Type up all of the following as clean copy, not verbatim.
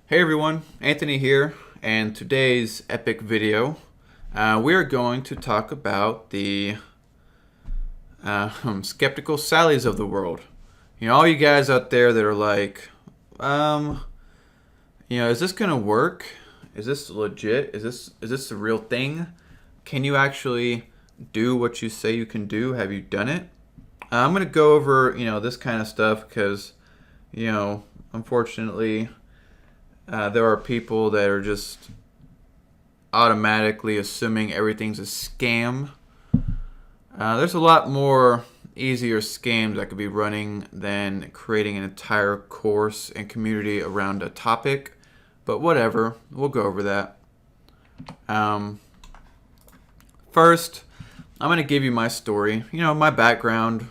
Hey everyone, Anthony here, and today's epic video, we are going to talk about the skeptical Sallys of the world. You know, all you guys out there that are like, is this gonna work? Is this legit? Is this the real thing? Can you actually do what you say you can do? Have you done it? I'm gonna go over this kind of stuff because unfortunately. There are people that are just automatically assuming everything's a scam. There's a lot more easier scams that could be running than creating an entire course and community around a topic. But whatever, we'll go over that. First, I'm going to give you my story, my background,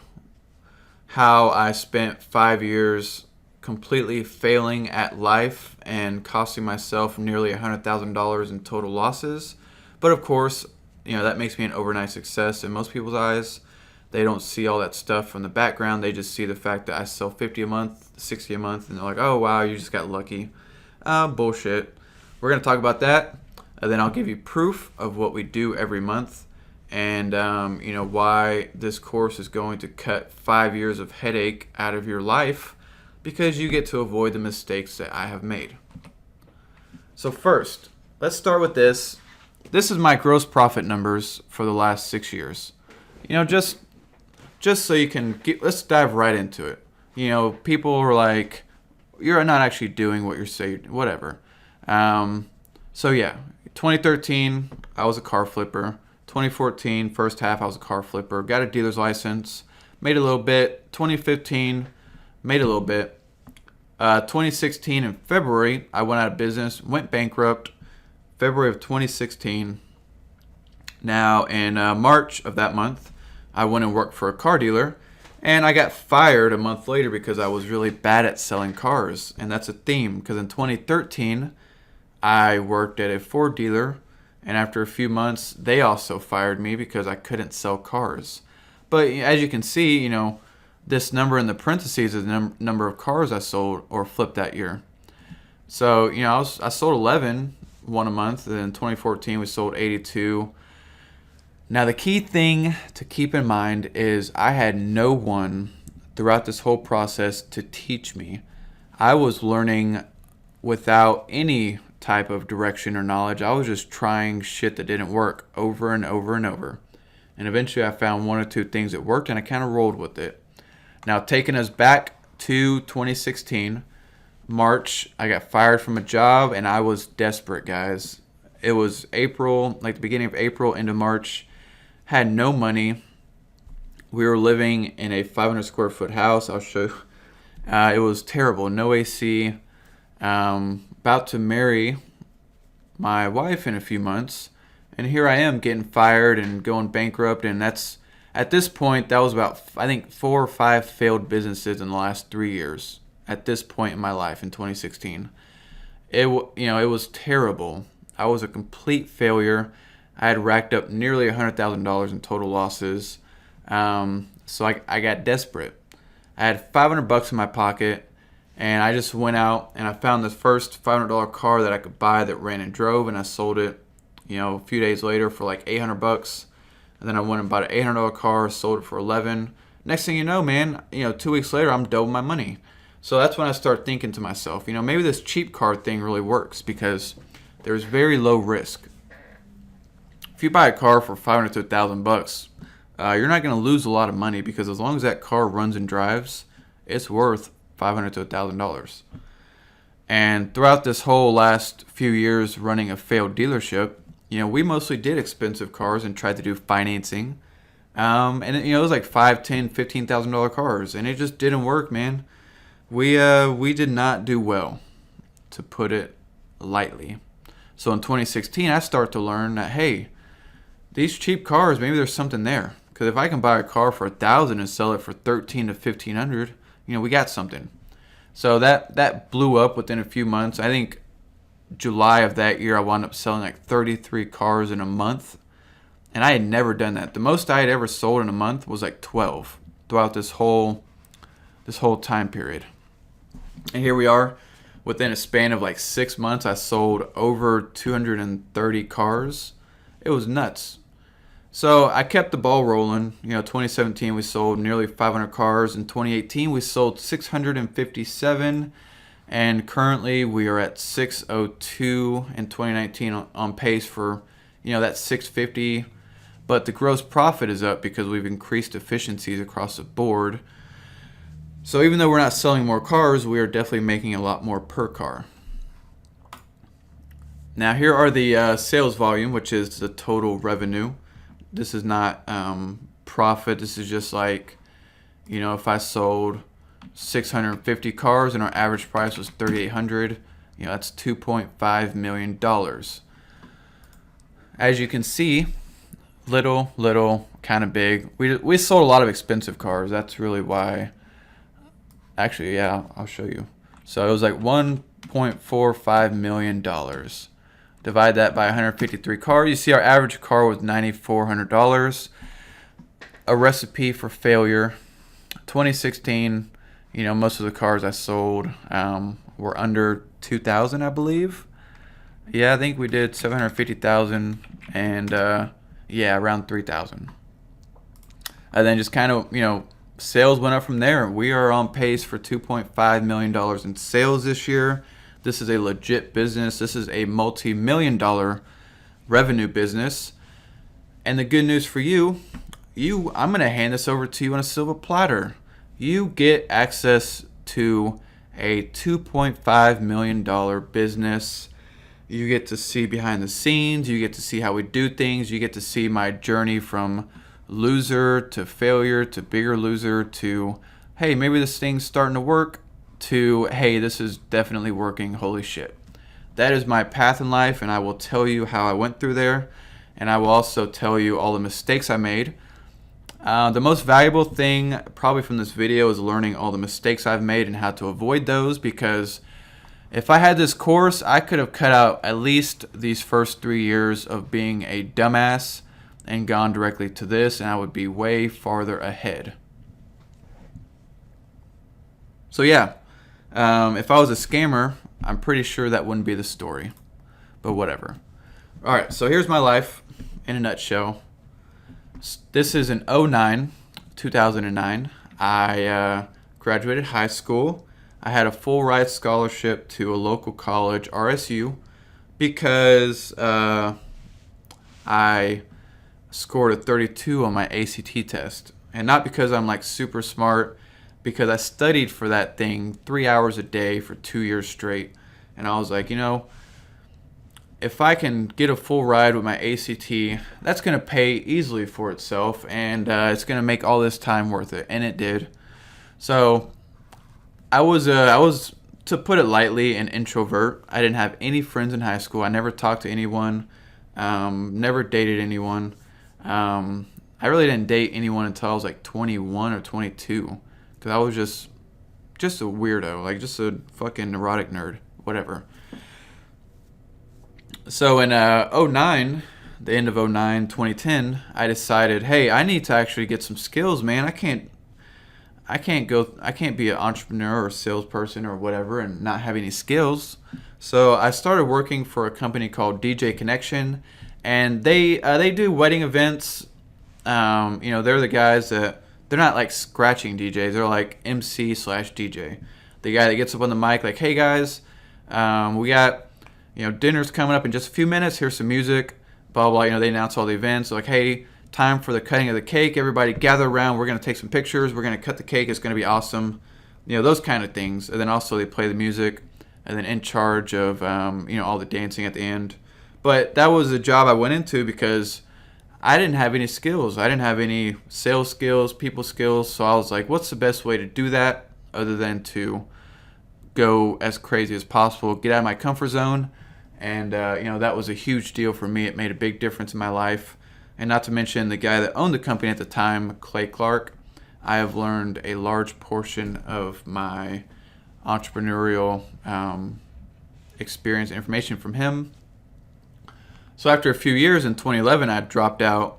how I spent 5 years completely failing at life and costing myself nearly $100,000 in total losses. But of course, that makes me an overnight success in most people's eyes. They don't see all that stuff from the background. They just see the fact that I sell 50 a month, 60 a month, and they're like, oh wow, you just got lucky. Bullshit. We're going to talk about that, and then I'll give you proof of what we do every month and why this course is going to cut 5 years of headache out of your life, because you get to avoid the mistakes that I have made. So first, let's start with this. This is my gross profit numbers for the last 6 years. Just so you can let's dive right into it. People are like, you're not actually doing what you're saying, whatever. So yeah, 2013, I was a car flipper. 2014, first half, I was a car flipper. Got a dealer's license, made a little bit. 2015, made a little bit. 2016 in February, I went out of business, went bankrupt. February of 2016. Now in March of that month, I went and worked for a car dealer, and I got fired a month later because I was really bad at selling cars. And that's a theme, because in 2013, I worked at a Ford dealer, and after a few months, they also fired me because I couldn't sell cars. But as you can see, this number in the parentheses is the number of cars I sold or flipped that year. So, I sold 11, one a month. And in 2014, we sold 82. Now, the key thing to keep in mind is I had no one throughout this whole process to teach me. I was learning without any type of direction or knowledge. I was just trying shit that didn't work over and over and over. And eventually, I found one or two things that worked, and I kind of rolled with it. Now, taking us back to 2016, March, I got fired from a job, and I was desperate, guys. It was April, like the beginning of April into March. Had no money. We were living in a 500 square foot house. I'll show you. It was terrible. No AC. About to marry my wife in a few months, and here I am getting fired and going bankrupt, and that's... At this point, that was about, I think, 4 or 5 failed businesses in the last 3 years. At this point in my life, in 2016, it was terrible. I was a complete failure. I had racked up nearly $100,000 in total losses. So I got desperate. I had $500 in my pocket, and I just went out and I found the first $500 car that I could buy that ran and drove, and I sold it, a few days later for like $800. And then I went and bought an $800 car, sold it for $11. Next thing you know, man, 2 weeks later, I'm double my money. So that's when I start thinking to myself, maybe this cheap car thing really works because there's very low risk. If you buy a car for $500 to $1,000, you're not going to lose a lot of money, because as long as that car runs and drives, it's worth $500 to $1,000. And throughout this whole last few years running a failed dealership, we mostly did expensive cars and tried to do financing. And it was like $5,000, $10,000, $15,000 cars, and it just didn't work, man. We did not do well, to put it lightly. So in 2016, I started to learn that, hey, these cheap cars, maybe there's something there. Because if I can buy a car for $1,000 and sell it for $1,300 to $1,500, we got something. So that blew up within a few months. I think July of that year, I wound up selling like 33 cars in a month. And I had never done that. The most I had ever sold in a month was like 12 throughout this whole time period. And here we are. Within a span of like 6 months, I sold over 230 cars. It was nuts. So I kept the ball rolling. 2017 we sold nearly 500 cars. In 2018 we sold 657, and currently we are at 602 in 2019 on pace for that 650. But the gross profit is up because we've increased efficiencies across the board. So even though we're not selling more cars, we are definitely making a lot more per car. Now here are the sales volume, which is the total revenue. This is not profit. This is just like, if I sold 650 cars and our average price was $3,800, that's $2.5 million. As you can see, little, kind of big. We sold a lot of expensive cars. That's really why. Actually, yeah, I'll show you. So it was like $1.45 million. Divide that by 153 cars. You see our average car was $9,400. A recipe for failure. 2016, most of the cars I sold were under 2,000, I believe. Yeah, I think we did 750,000 and around 3,000. And then just kind of, sales went up from there. We are on pace for $2.5 million in sales this year. This is a legit business. This is a multi-million-dollar revenue business. And the good news for you, I'm going to hand this over to you on a silver platter. You get access to a $2.5 million business. You get to see behind the scenes. You get to see how we do things. You get to see my journey from loser to failure to bigger loser to, hey, maybe this thing's starting to work, to, hey, this is definitely working, holy shit. That is my path in life, and I will tell you how I went through there, and I will also tell you all the mistakes I made. The most valuable thing probably from this video is learning all the mistakes I've made and how to avoid those, because if I had this course, I could have cut out at least these first 3 years of being a dumbass and gone directly to this, and I would be way farther ahead. So yeah, if I was a scammer, I'm pretty sure that wouldn't be the story, but whatever. All right, so here's my life in a nutshell. This is in 2009. I graduated high school. I had a full ride scholarship to a local college, RSU, because I scored a 32 on my ACT test. And not because I'm like super smart, because I studied for that thing 3 hours a day for 2 years straight. And I was like, if I can get a full ride with my ACT, that's going to pay easily for itself, and it's going to make all this time worth it. And it did. So I was, to put it lightly, an introvert. I didn't have any friends in high school. I never talked to anyone, never dated anyone. I really didn't date anyone until I was like 21 or 22, because I was just a weirdo, like just a fucking neurotic nerd, whatever. So in 09, the end of 09, 2010, I decided, hey, I need to actually get some skills, man. I can't be an entrepreneur or a salesperson or whatever and not have any skills. So I started working for a company called DJ Connection, and they do wedding events. They're the guys that, they're not like scratching DJs. They're like MC/DJ. The guy that gets up on the mic like, hey guys, we got, dinner's coming up in just a few minutes. Here's some music, blah, blah. They announce all the events. Like, hey, time for the cutting of the cake. Everybody gather around. We're going to take some pictures. We're going to cut the cake. It's going to be awesome. Those kind of things. And then also they play the music, and then in charge of, all the dancing at the end. But that was a job I went into because I didn't have any skills. I didn't have any sales skills, people skills. So I was like, what's the best way to do that other than to go as crazy as possible, get out of my comfort zone. And, that was a huge deal for me. It made a big difference in my life. And not to mention the guy that owned the company at the time, Clay Clark. I have learned a large portion of my entrepreneurial experience and information from him. So after a few years in 2011, I dropped out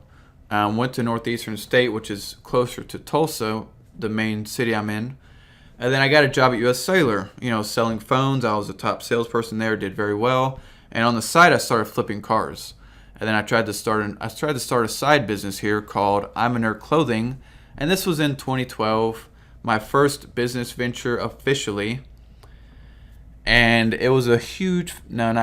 Went to Northeastern State, which is closer to Tulsa, the main city I'm in. And then I got a job at U.S. Cellular, selling phones. I was a top salesperson there, did very well. And on the side, I started flipping cars. And then I tried to start a side business here called I'm a Nerd Clothing. And this was in 2012, my first business venture officially. And it was not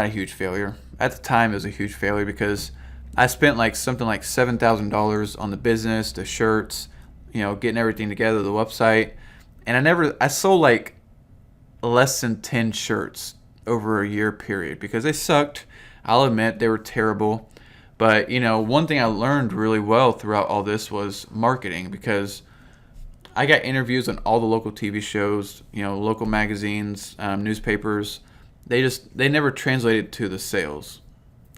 a huge failure. At the time, it was a huge failure because I spent something like $7,000 on the business, the shirts, getting everything together, the website. And I sold like less than 10 shirts over a year period because they sucked. I'll admit they were terrible. But, one thing I learned really well throughout all this was marketing, because I got interviews on all the local TV shows, local magazines, newspapers. They never translated to the sales.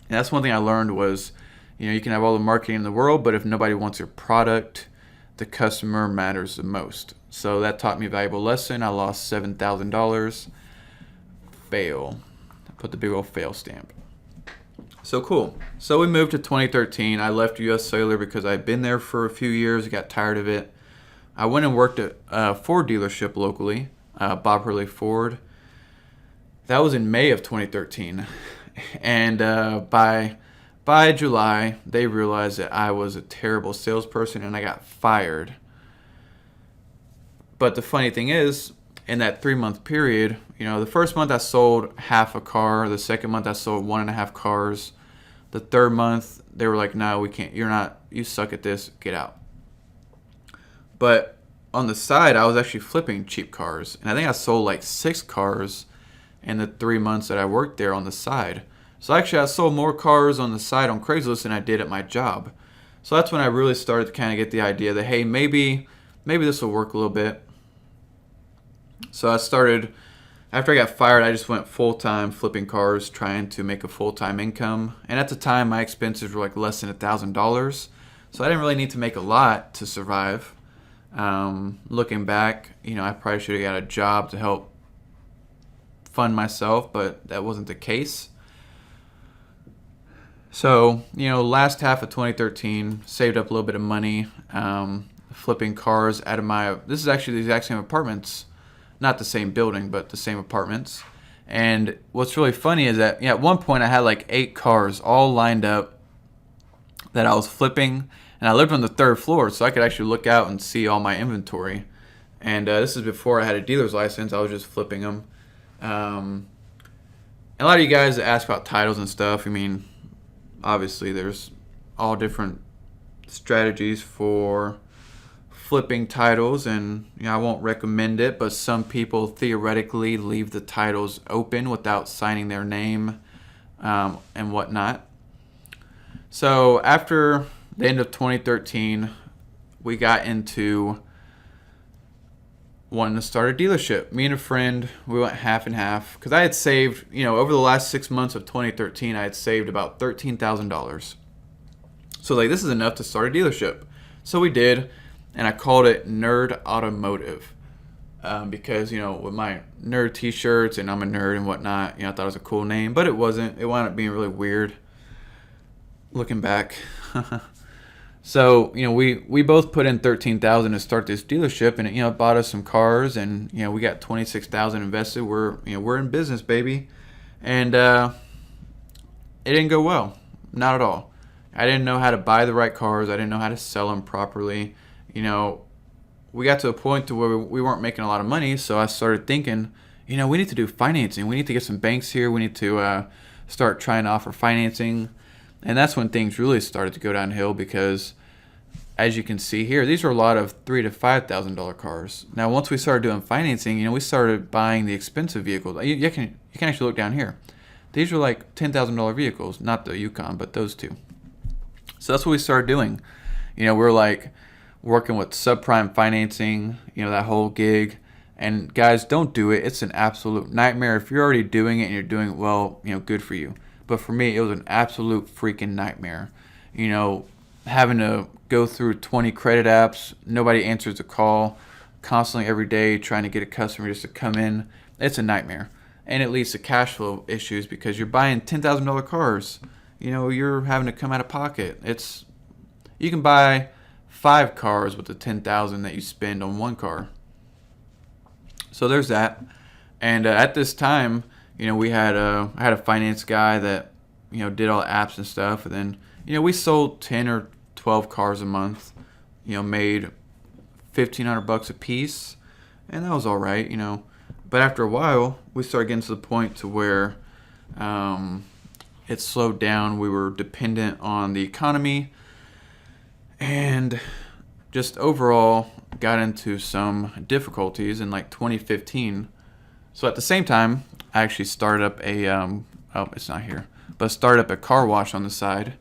And that's one thing I learned was, you can have all the marketing in the world, but if nobody wants your product, the customer matters the most. So that taught me a valuable lesson. I lost $7,000. Fail. I put the big old fail stamp. So cool. So we moved to 2013. I left U.S. Cellular because I'd been there for a few years, got tired of it. I went and worked at a Ford dealership locally, Bob Hurley Ford. That was in May of 2013. And by July, they realized that I was a terrible salesperson and I got fired. But the funny thing is, in that 3-month period, the first month I sold half a car. The second month I sold 1.5 cars. The third month, they were like, no, we can't. You suck at this. Get out. But on the side, I was actually flipping cheap cars. And I think I sold like 6 cars in the 3 months that I worked there on the side. So actually, I sold more cars on the side on Craigslist than I did at my job. So that's when I really started to kind of get the idea that, hey, maybe this will work a little bit. So I started, after I got fired, I just went full-time flipping cars, trying to make a full-time income. And at the time, my expenses were like less than $1,000. So I didn't really need to make a lot to survive. Looking back, I probably should have got a job to help fund myself, but that wasn't the case. So, last half of 2013, saved up a little bit of money, flipping cars out of this is actually the exact same apartments, not the same building, but the same apartments. And what's really funny is that, at one point I had like 8 cars all lined up that I was flipping, and I lived on the 3rd floor, so I could actually look out and see all my inventory. And this is before I had a dealer's license. I was just flipping them. And a lot of you guys that ask about titles and stuff, obviously there's all different strategies for flipping titles, and I won't recommend it, but some people theoretically leave the titles open without signing their name and whatnot. So after the end of 2013, we got into wanting to start a dealership. Me and a friend, we went half and half, because I had saved, over the last 6 months of 2013, I had saved about $13,000. So this is enough to start a dealership. So we did, and I called it Nerd Automotive, because, with my nerd t-shirts, and I'm a nerd and whatnot, I thought it was a cool name, but it wasn't. It wound up being really weird looking back. So, we both put in $13,000 to start this dealership, and it bought us some cars, and we got $26,000 invested. We're in business, baby. And it didn't go well. Not at all. I didn't know how to buy the right cars. I didn't know how to sell them properly. We got to a point to where we weren't making a lot of money, so I started thinking, we need to do financing. We need to get some banks here. We need to start trying to offer financing. And that's when things really started to go downhill, because as you can see here, these are a lot of $3,000 to $5,000 cars. Now, once we started doing financing, we started buying the expensive vehicles. You can actually look down here. These are like $10,000 vehicles, not the Yukon, but those two. So that's what we started doing. We're like working with subprime financing, that whole gig. And guys, don't do it. It's an absolute nightmare. If you're already doing it and you're doing it well, good for you. But for me, it was an absolute freaking nightmare. Having to go through 20 credit apps, nobody answers the call, constantly every day trying to get a customer just to come in. It's a nightmare. And it leads to cash flow issues, because you're buying $10,000 cars. You're having to come out of pocket. It's You can buy 5 cars with the $10,000 that you spend on one car. So there's that. And at this time, we had I had a finance guy that did all the apps and stuff, and then we sold 10 or 12 cars a month. Made $1,500 a piece, and that was all right. But after a while, we started getting to the point to where it slowed down. We were dependent on the economy, and just overall got into some difficulties in like 2015. So at the same time, I actually started up it's not here, but started up a car wash on the side,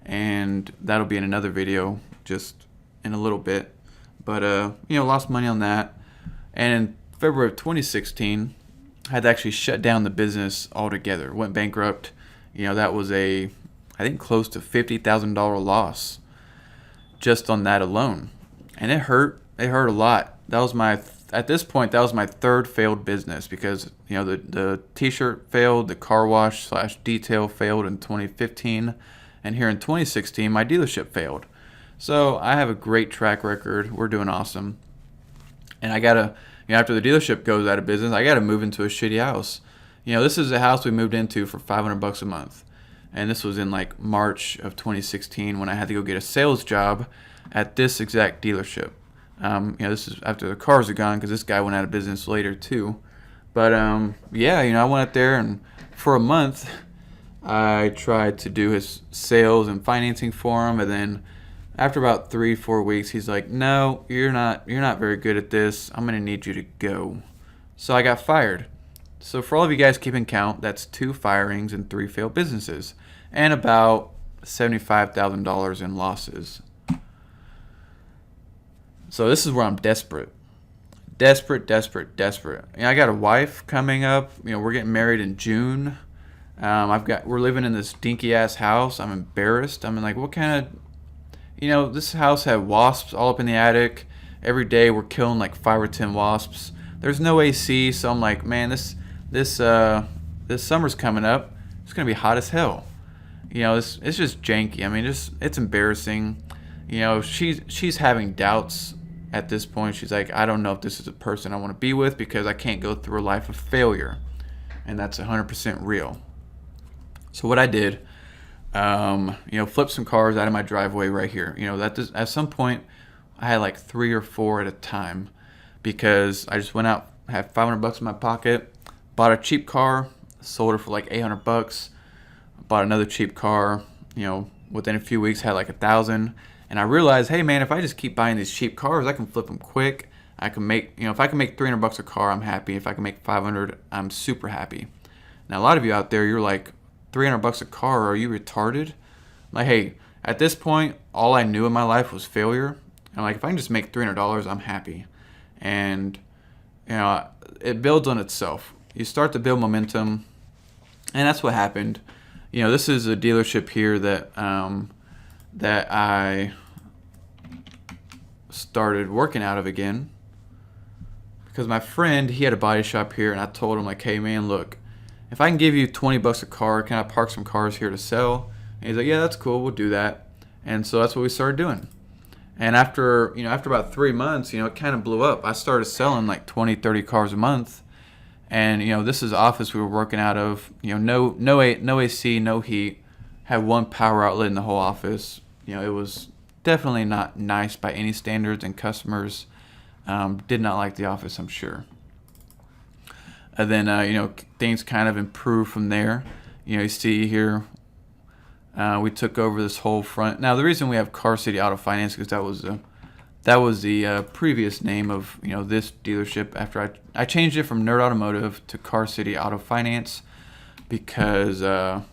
and that'll be in another video just in a little bit. But lost money on that, and in February of 2016, I had to actually shut down the business altogether. Went bankrupt. That was I think close to $50,000 loss just on that alone, and it hurt. It hurt a lot. That was at this point, that was my third failed business, because the t-shirt failed, the car wash / detail failed in 2015, and here in 2016 my dealership failed. So I have a great track record. We're doing awesome, and I gotta after the dealership goes out of business, I gotta move into a shitty house. This is a house we moved into for $500 a month, and this was in like March of 2016 when I had to go get a sales job at this exact dealership. This is after the cars are gone, because this guy went out of business later too. But I went up there, and for a month I tried to do his sales and financing for him, and then after about 3-4 weeks, he's like, "No, you're not very good at this. I'm gonna need you to go." So I got fired. So for all of you guys keeping count, that's 2 firings and 3 failed businesses, and about $75,000 in losses. So this is where I'm desperate. Desperate. I got a wife coming up. We're getting married in June. We're living in this dinky ass house. I'm embarrassed. I'm like, what kind of, this house had wasps all up in the attic. Every day we're killing like 5 or 10 wasps. There's no AC, so I'm like, man, this summer's coming up. It's gonna be hot as hell. It's just janky. It's embarrassing. She's having doubts at this point. She's like, I don't know if this is a person I want to be with, because I can't go through a life of failure, and that's 100% real. So what I did, flipped some cars out of my driveway right here. At some point I had like 3 or 4 at a time, because I just went out, had $500 in my pocket, bought a cheap car, sold it for like $800, bought another cheap car, within a few weeks had like 1,000. And I realized, hey man, if I just keep buying these cheap cars, I can flip them quick. I can make, if I can make $300 a car, I'm happy. If I can make 500, I'm super happy. Now a lot of you out there, you're like, $300 a car, are you retarded? I'm like, hey, at this point, all I knew in my life was failure. I'm like, if I can just make $300, I'm happy. And it builds on itself. You start to build momentum, and that's what happened. This is a dealership here that I started working out of again, because my friend, he had a body shop here, and I told him like, hey man, look, if I can give you $20 a car, can I park some cars here to sell? And he's like, yeah, that's cool, we'll do that. And so that's what we started doing. And after about 3 months, it kind of blew up. I started selling like 20, 30 cars a month. And this is the office we were working out of. No AC, no heat. Had one power outlet in the whole office. It was definitely not nice by any standards, and customers did not like the office, I'm sure. And then things kind of improved from there. You see here, we took over this whole front. Now the reason we have Car City Auto Finance, because that was the previous name of this dealership. After I changed it from Nerd Automotive to Car City Auto Finance, because I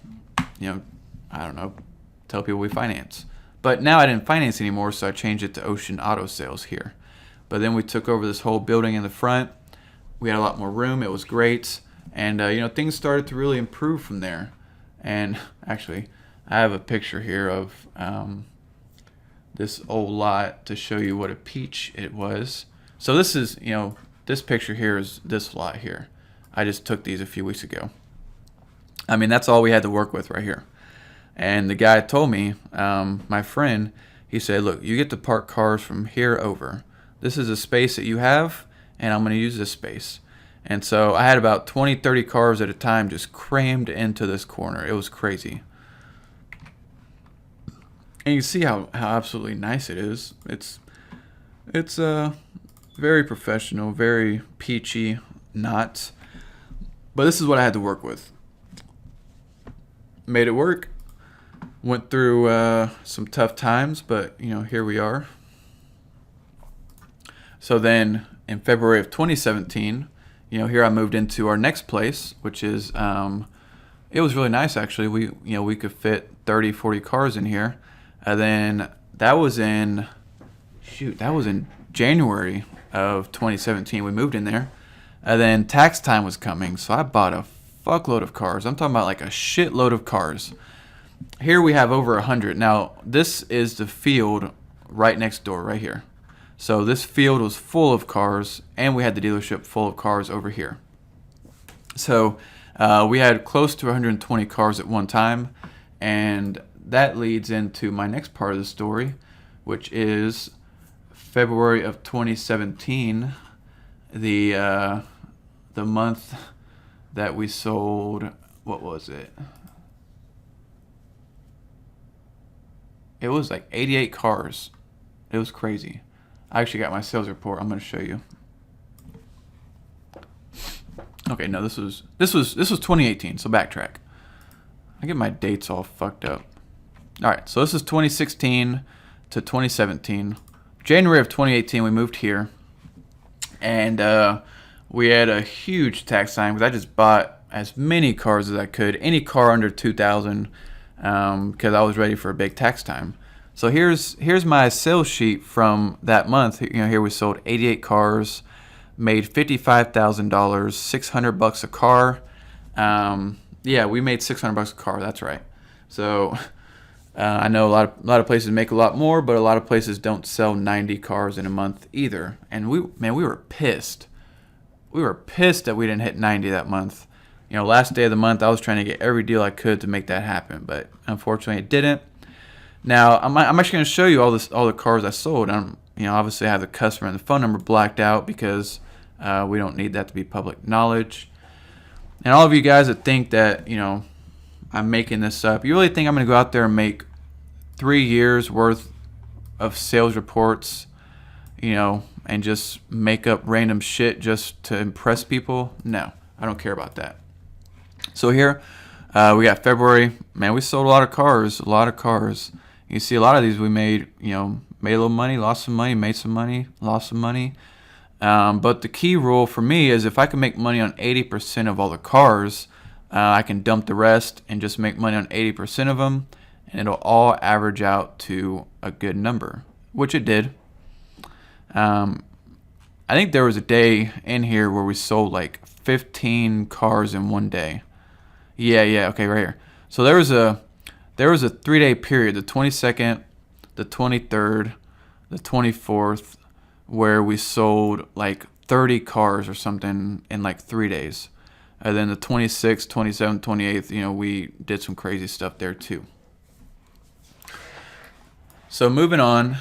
don't know, tell people we finance. But now I didn't finance anymore, so I changed it to Ocean Auto Sales here. But then we took over this whole building in the front. We had a lot more room. It was great, and things started to really improve from there. And actually, I have a picture here of this old lot to show you what a peach it was. So this is, this picture here is this lot here. I just took these a few weeks ago. That's all we had to work with right here. And the guy told me, my friend, He said, look, you get to park cars from here over. This is a space that you have, and I'm going to use this space. And so I had about 20, 30 cars at a time just crammed into this corner. It was crazy. And you see how absolutely nice it is. It's very professional, very peachy, not. But this is what I had to work with. Made it work. Went through some tough times, but here we are. So then in February of 2017, here I moved into our next place, which is it was really nice actually. We could fit 30, 40 cars in here. And then that was in January of 2017. We moved in there. And then tax time was coming, so I bought a fuckload of cars. I'm talking about like a shitload of cars. Here we have over 100. Now, this is the field right next door, right here. So this field was full of cars, and we had the dealership full of cars over here. So we had close to 120 cars at one time, and that leads into my next part of the story, which is February of 2017, the month that we sold, what was it? It was like 88 cars. It was crazy. I actually got my sales report. I'm going to show you. Okay, no, this was 2018, so backtrack. I get my dates all fucked up. All right, so this is 2016 to 2017. January of 2018, we moved here, and we had a huge tax time because I just bought as many cars as I could, any car under 2,000, because I was ready for a big tax time. So here's my sales sheet from that month. Here we sold 88 cars, made $55,000, $600 a car. Yeah, we made $600 a car. That's right. So I know a lot of places make a lot more, but a lot of places don't sell 90 cars in a month either. And we were pissed. We were pissed that we didn't hit 90 that month. Last day of the month, I was trying to get every deal I could to make that happen, but unfortunately, it didn't. Now, I'm actually going to show you all the cars I sold. Obviously, I have the customer and the phone number blacked out because we don't need that to be public knowledge. And all of you guys that think that I'm making this up, you really think I'm going to go out there and make 3 years worth of sales reports, and just make up random shit just to impress people? No, I don't care about that. So here we got February. Man, we sold a lot of cars. You see a lot of these we made a little money, lost some money, made some money, lost some money. But the key rule for me is if I can make money on 80% of all the cars, I can dump the rest and just make money on 80% of them, and it'll all average out to a good number, which it did. I think there was a day in here where we sold like 15 cars in one day. Yeah, okay, right here. So there was a 3-day period, the 22nd, the 23rd, the 24th, where we sold like 30 cars or something in like 3 days. And then the 26th, 27th, 28th, we did some crazy stuff there too. So moving on,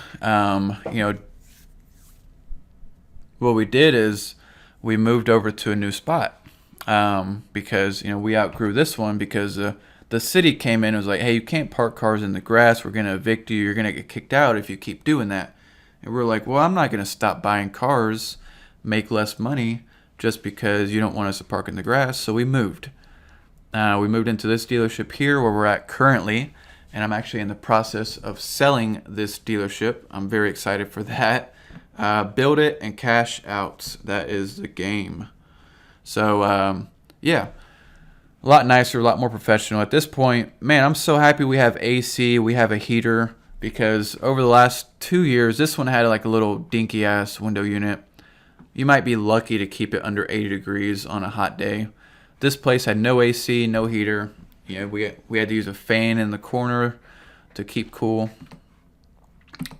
what we did is we moved over to a new spot because, we outgrew this one because the city came in and was like, hey, you can't park cars in the grass. We're going to evict you. You're going to get kicked out if you keep doing that. And we're like, well, I'm not going to stop buying cars, make less money just because you don't want us to park in the grass. So we moved. We moved into this dealership here where we're at currently. And I'm actually in the process of selling this dealership. I'm very excited for that. Build it and cash out. That is the game. So, yeah. A lot nicer, a lot more professional. At this point, man, I'm so happy we have AC, we have a heater, because over the last 2 years, this one had like a little dinky-ass window unit. You might be lucky to keep it under 80 degrees on a hot day. This place had no AC, no heater. We had to use a fan in the corner to keep cool.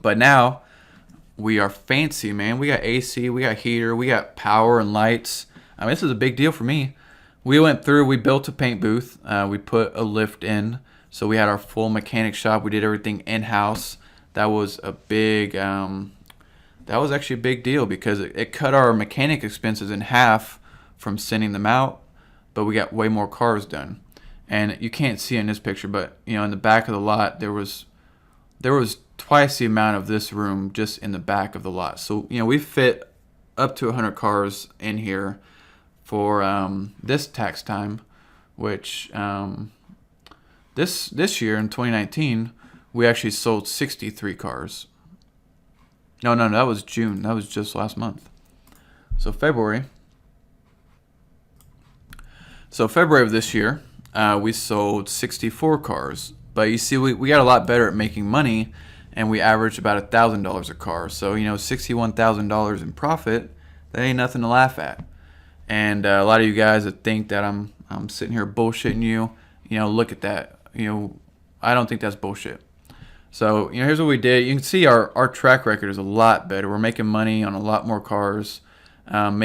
But now, we are fancy, man. We got AC, we got heater, we got power and lights. This is a big deal for me. We went through, we built a paint booth. We put a lift in. So we had our full mechanic shop. We did everything in-house. that was a big that was actually a big deal because it cut our mechanic expenses in half from sending them out, but we got way more cars done. And you can't see in this picture, but in the back of the lot there was twice the amount of this room just in the back of the lot. So we fit up to 100 cars in here for this tax time, which this year in 2019 we actually sold 63 cars. No, that was June. That was just last month. So February of this year, we sold 64 cars. But you see, we got a lot better at making money, and we averaged about $1,000 a car. So, $61,000 in profit, that ain't nothing to laugh at. And a lot of you guys that think that I'm sitting here bullshitting you, look at that. I don't think that's bullshit. So, here's what we did. You can see our track record is a lot better. We're making money on a lot more cars. One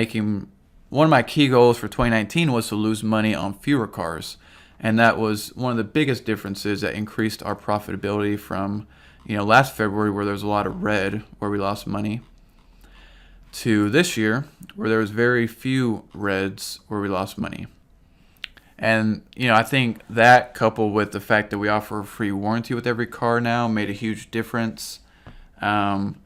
of my key goals for 2019 was to lose money on fewer cars. And that was one of the biggest differences that increased our profitability from, last February where there was a lot of red where we lost money to this year where there was very few reds where we lost money. And, I think that coupled with the fact that we offer a free warranty with every car now made a huge difference. And,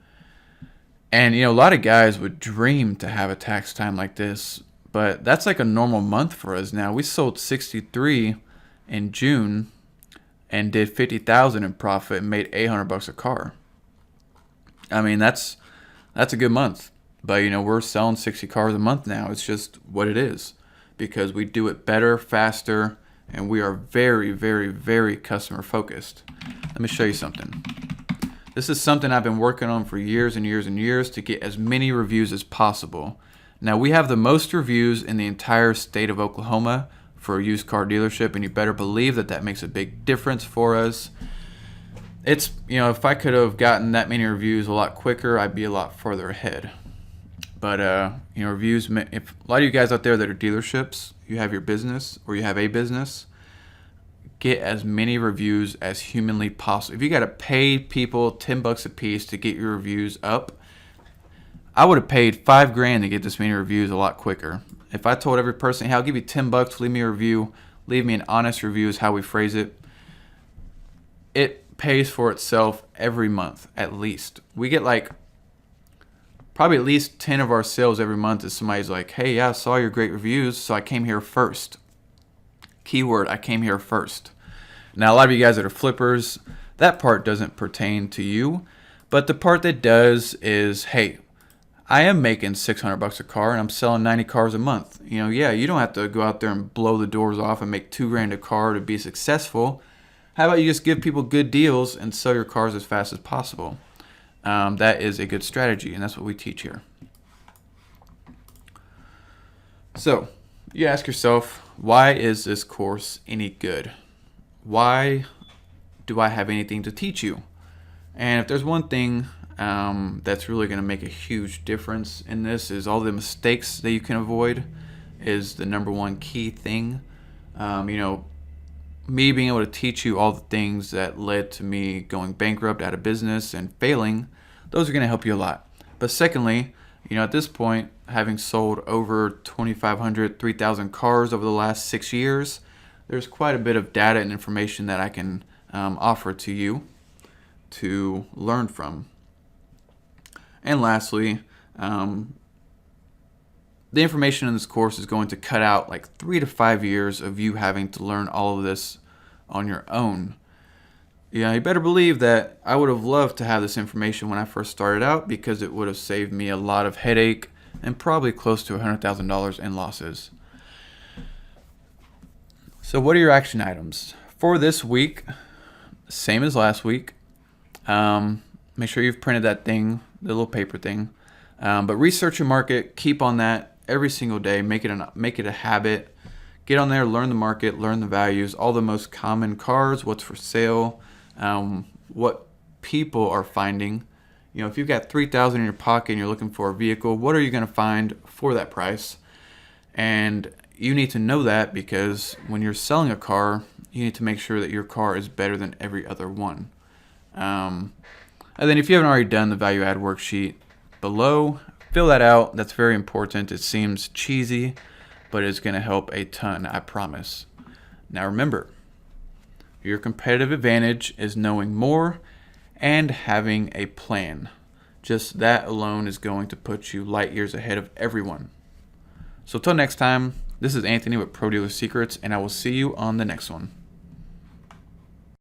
a lot of guys would dream to have a tax time like this, but that's like a normal month for us now. We sold 63 in June and did $50,000 in profit and made $800 a car. I mean, that's a good month. But, we're selling 60 cars a month now. It's just what it is because we do it better, faster, and we are very, very, very customer focused. Let me show you something. This is something I've been working on for years and years and years to get as many reviews as possible. Now, we have the most reviews in the entire state of Oklahoma for a used car dealership, and you better believe that makes a big difference for us. It's, if I could have gotten that many reviews a lot quicker, I'd be a lot further ahead. But, reviews, if a lot of you guys out there that are dealerships, you have your business or you have a business, get as many reviews as humanly possible. If you got to pay people $10 a piece to get your reviews up, I would have paid $5,000 to get this many reviews a lot quicker. If I told every person, hey, I'll give you $10 to leave me a review, leave me an honest review is how we phrase it, it pays for itself every month, at least. We get probably at least 10 of our sales every month is somebody's like, hey, yeah, I saw your great reviews, so I came here first. Keyword, I came here first. Now, a lot of you guys that are flippers, that part doesn't pertain to you, but the part that does is, hey, I am making $600 a car and I'm selling 90 cars a month. You don't have to go out there and blow the doors off and make $2,000 a car to be successful. How about you just give people good deals and sell your cars as fast as possible? That is a good strategy, and that's what we teach here. So, you ask yourself, why is this course any good? Why do I have anything to teach you? And if there's one thing that's really going to make a huge difference in this is all the mistakes that you can avoid is the number one key thing. Me being able to teach you all the things that led to me going bankrupt, out of business, and failing, those are going to help you a lot. But secondly, at this point, having sold over 2,500, 3,000 cars over the last 6 years, there's quite a bit of data and information that I can offer to you to learn from. And lastly, the information in this course is going to cut out 3 to 5 years of you having to learn all of this on your own. You better believe that I would have loved to have this information when I first started out because it would have saved me a lot of headache and probably close to $100,000 in losses. So what are your action items? For this week, same as last week, make sure you've printed that thing, the little paper thing. But research your market, keep on that every single day, make it a habit. Get on there, learn the market, learn the values, all the most common cars, what's for sale, what people are finding. If you've got $3,000 in your pocket and you're looking for a vehicle, what are you going to find for that price? And you need to know that because when you're selling a car, you need to make sure that your car is better than every other one. And then if you haven't already done the value add worksheet below, fill that out. That's very important. It seems cheesy, but it's going to help a ton, I promise. Now remember, your competitive advantage is knowing more and having a plan. Just that alone is going to put you light years ahead of everyone. So till next time, this is Anthony with Pro Dealer Secrets, and I will see you on the next one.